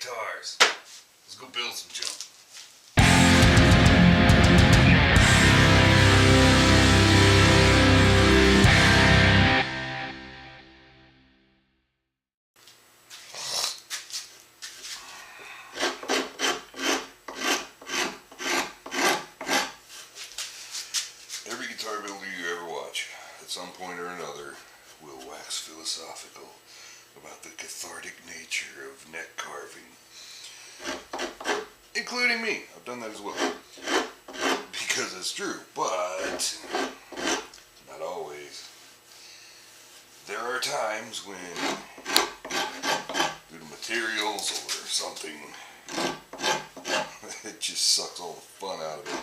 guitars. Let's go build some junk. Every guitar builder you ever watch, at some point or another, will wax philosophical about the cathartic nature of neck carving. Including me. I've done that as well. Because it's true, but not always. There are times when, due to materials or something, it just sucks all the fun out of it.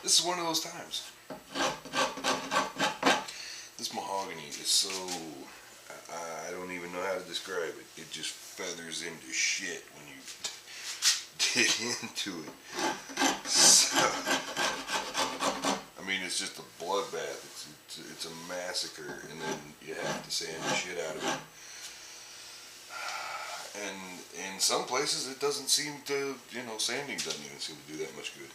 This is one of those times. This mahogany is so, I don't even know how to describe it. It just feathers into shit when you dig into it. So, I mean, it's just a bloodbath. It's a massacre, and then you have to sand the shit out of it. And in some places it doesn't seem to, sanding doesn't even seem to do that much good.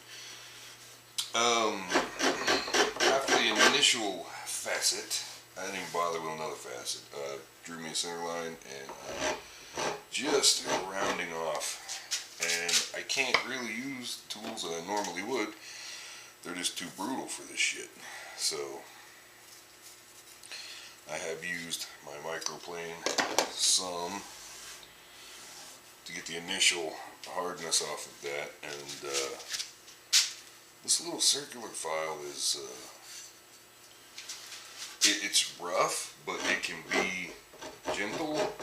After the initial facet, I didn't even bother with another facet. Drew me a center line and just rounding off. And I can't really use tools that I normally would. They're just too brutal for this shit. So I have used my microplane some to get the initial hardness off of that, and this little circular file is it's rough, but it can be gentle,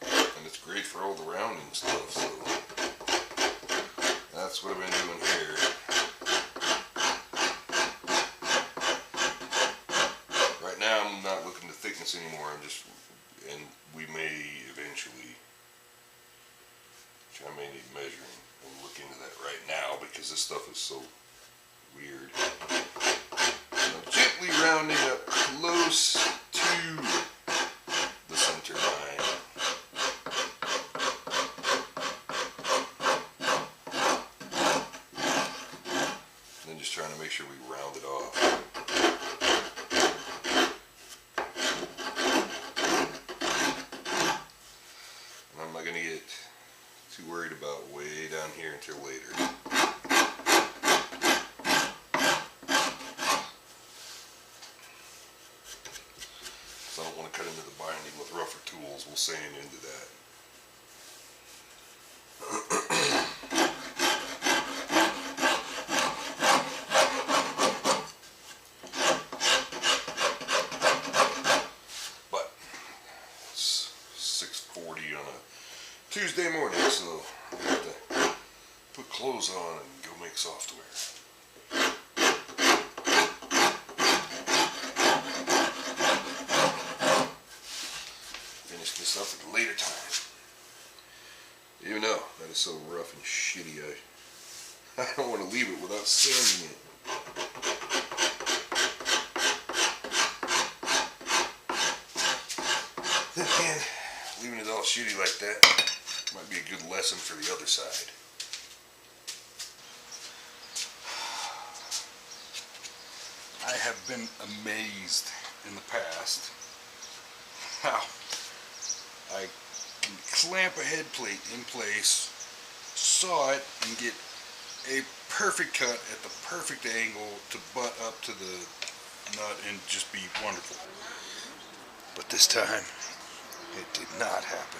and it's great for all the rounding stuff. So that's what I've been doing here. Right now I'm not looking to thickness anymore. And we may eventually try measuring and look into that right now, because this stuff is so weird. I'm gently rounding up close to the center line. And then just trying to make sure we round it off. Worried about way down here until later. So I don't want to cut into the binding with rougher tools. We'll sand into that. But it's 6:40 on a Tuesday morning, so I have to put clothes on and go make software. Finish this up at a later time. Even though that is so rough and shitty, I don't want to leave it without sanding it. Then again, leaving it all shitty like that might be a good lesson for the other side. I have been amazed in the past how I can clamp a head plate in place, saw it, and get a perfect cut at the perfect angle to butt up to the nut and just be wonderful. But this time, it did not happen.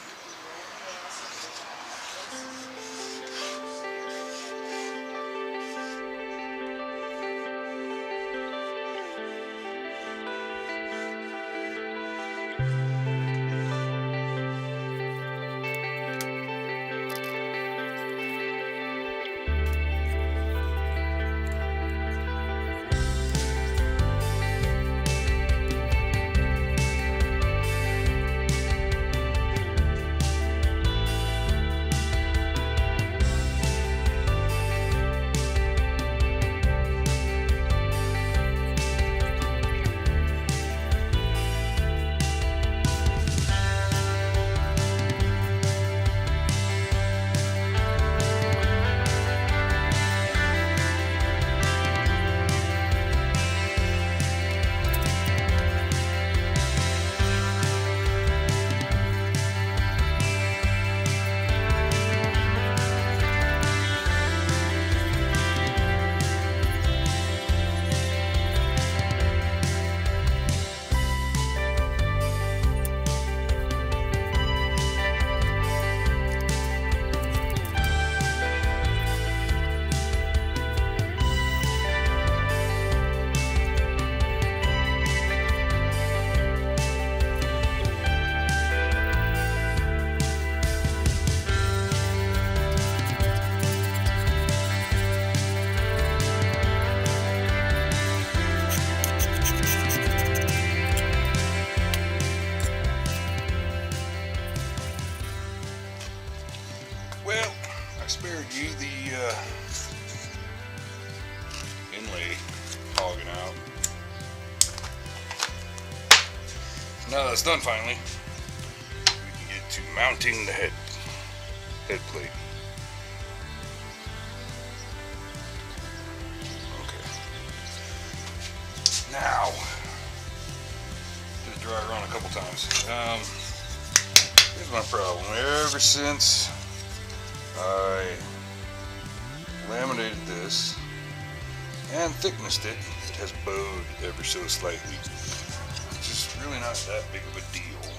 Now that's done finally, we can get to mounting the head plate. Okay. Now, just dry around a couple times. Here's my problem. Ever since I laminated this and thicknessed it, it has bowed ever so slightly. Which is really not that big of a deal,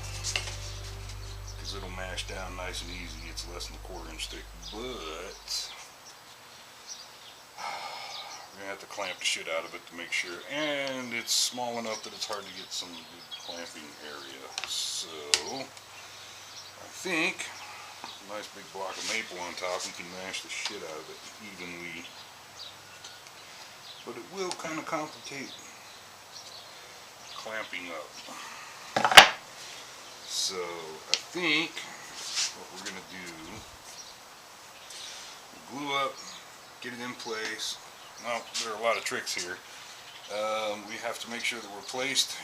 because it'll mash down nice and easy. It's less than a 1/4 inch thick, but we're gonna have to clamp the shit out of it to make sure, and it's small enough that it's hard to get some good clamping area. So I think a nice big block of maple on top, we can mash the shit out of it evenly, but it will kind of complicate clamping up. So I think what we're gonna do, we'll glue up, get it in place. Now there are a lot of tricks here. We have to make sure that we're placed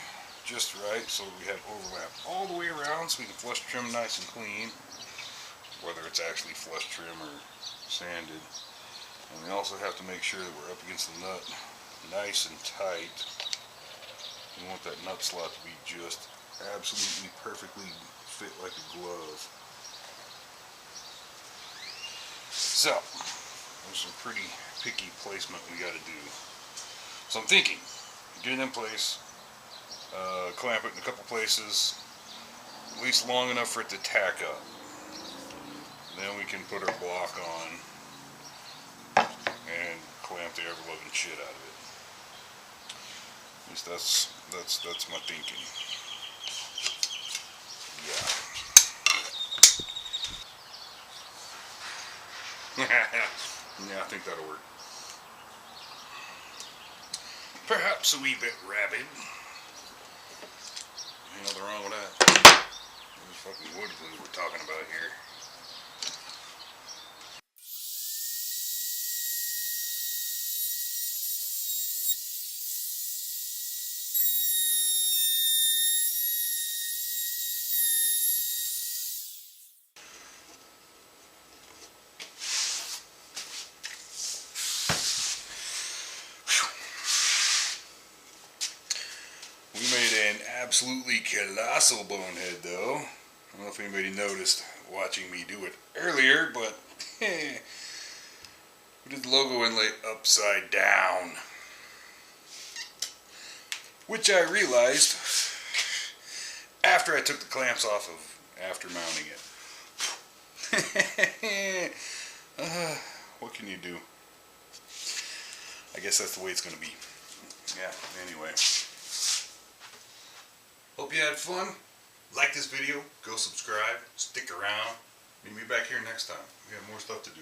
just right so we have overlap all the way around, so we can flush trim nice and clean, whether it's actually flush trim or sanded. And we also have to make sure that we're up against the nut nice and tight. We want that nut slot to be just absolutely perfectly fit like a glove. So, there's some pretty picky placement we got to do. So I'm thinking, get it in place, clamp it in a couple places, at least long enough for it to tack up. Then we can put our block on and clamp the ever-loving shit out of it. At least that's my thinking. Yeah. Yeah, I think that'll work. Perhaps a wee bit rabid. Ain't nothing wrong with that. This fucking wood glue we're talking about here. We made an absolutely colossal bonehead though. I don't know if anybody noticed watching me do it earlier, but we did the logo inlay upside down. Which I realized after I took the clamps off of after mounting it. What can you do? I guess that's the way it's going to be. Yeah, anyway. Hope you had fun. Like this video, go subscribe, stick around. Meet me back here next time. We have more stuff to do.